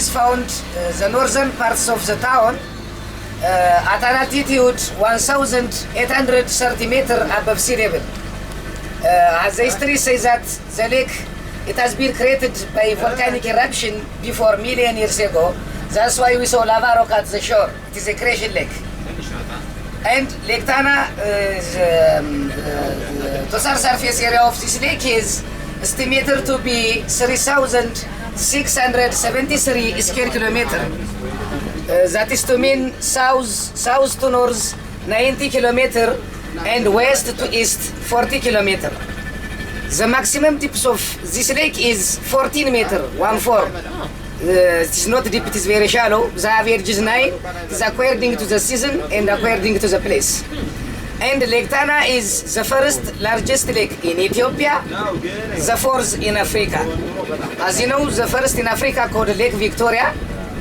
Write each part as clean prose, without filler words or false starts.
is found the northern parts of the town at an altitude 1,830 meters above sea level. As the history says that the lake, it has been created by volcanic eruption before million years ago. That's why we saw lava rock at the shore. It is a crazy lake. And Lake Tana, total surface area of this lake is estimated to be 3,673 square kilometers. That is to mean south to north 90 kilometers and west to east 40 kilometers. The maximum depth of this lake is 14 meters, 1/4. It is not deep, it is very shallow. The average is 9. It is according to the season and according to the place. And Lake Tana is the first largest lake in Ethiopia, the fourth in Africa. As you know, the first in Africa called Lake Victoria,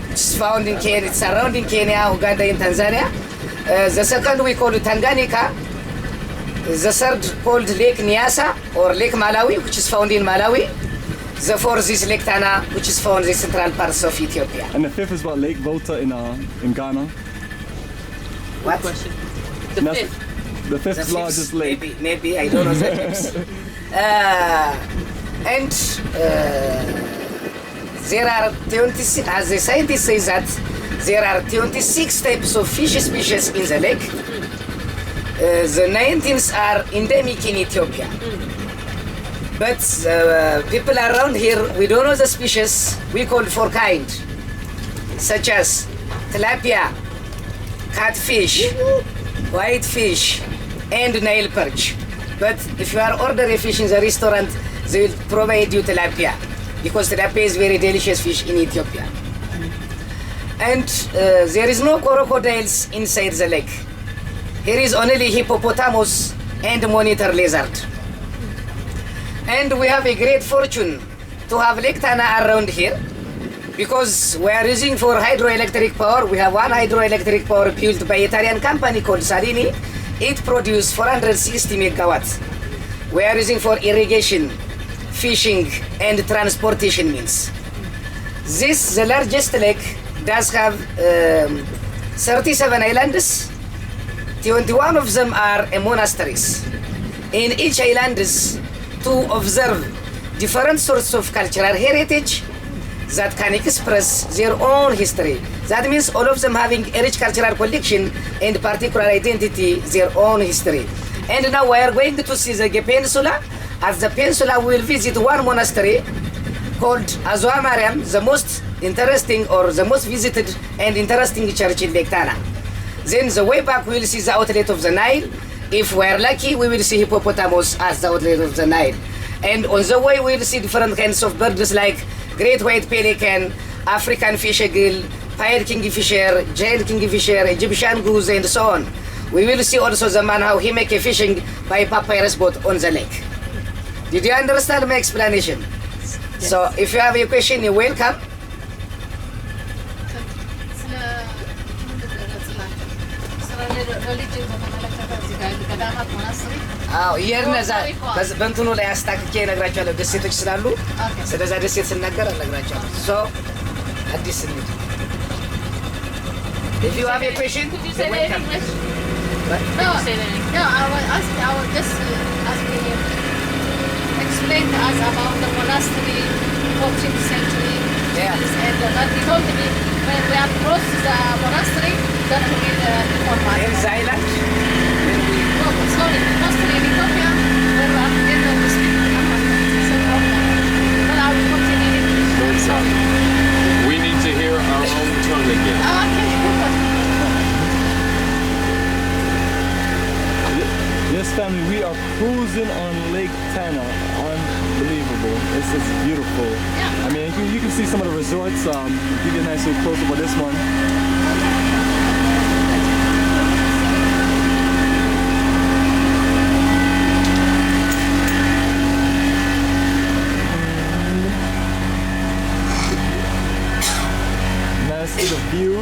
which is found in Kenya, it's surrounding Kenya, Uganda, and Tanzania. The second we call Tanganyika. The third called Lake Nyasa or Lake Malawi, which is found in Malawi. The fourth is Lake Tana, which is found in the central parts of Ethiopia. And the fifth is about Lake Volta in Ghana. What? The fifth. The fifth largest lake. Maybe, I don't know the names. And there are 26, as the scientists say that there are 26 types of fish species in the lake. The 19 are endemic in Ethiopia. But people around here, we don't know the species. We call for kind, such as tilapia, catfish, whitefish, and Nile perch. But if you are ordering fish in the restaurant, they will provide you tilapia, because tilapia is very delicious fish in Ethiopia. And there is no crocodiles inside the lake. Here is only hippopotamus and monitor lizard. And we have a great fortune to have Lake Tana around here, because we are using for hydroelectric power. We have one hydroelectric power built by Italian company called Salini. It produces 460 megawatts. We are using for irrigation, fishing, and transportation means. This, the largest lake, does have 37 islands. 21 of them are monasteries. In each island is to observe different sorts of cultural heritage that can express their own history. That means all of them having a rich cultural collection and particular identity, their own history. And now we are going to see the peninsula. At the peninsula we will visit one monastery called Azwa Mariam, the most interesting or the most visited and interesting church in Lake Tana. Then the way back we will see the outlet of the Nile. If we are lucky, we will see hippopotamus as the outlet of the Nile. And on the way we will see different kinds of birds like great white pelican, African fish eagle, pied kingfisher, giant kingfisher, Egyptian goose, and so on. We will see also the man how he make a fishing by papyrus boat on the lake. Did you understand my explanation? Yes. So if you have a question, you're welcome. የነዛ በእንትኑ ላይ አስታክኬ እነግራቸዋለሁ። ደሴቶች ስላሉ ስለዛ ደሴት ስናገር እነግራቸዋለሁ። ሶ አዲስ እንሂድ። If you have a question, welcome. No, I was just asking you. Explain to us about the monastery, 14th century. Yeah. And he told me when we approach the monastery, then we will inform us. In the island? Sorry, monastery in Ethiopia, when we are together, we speak then I will continue in English. Sorry. We need to hear our own tongue again. Okay. Yes, family, we are cruising on Lake Tana. Unbelievable. It's beautiful. Yeah. I mean, you can see some of the resorts. Give you a nice little close-up of this one. Nice little view.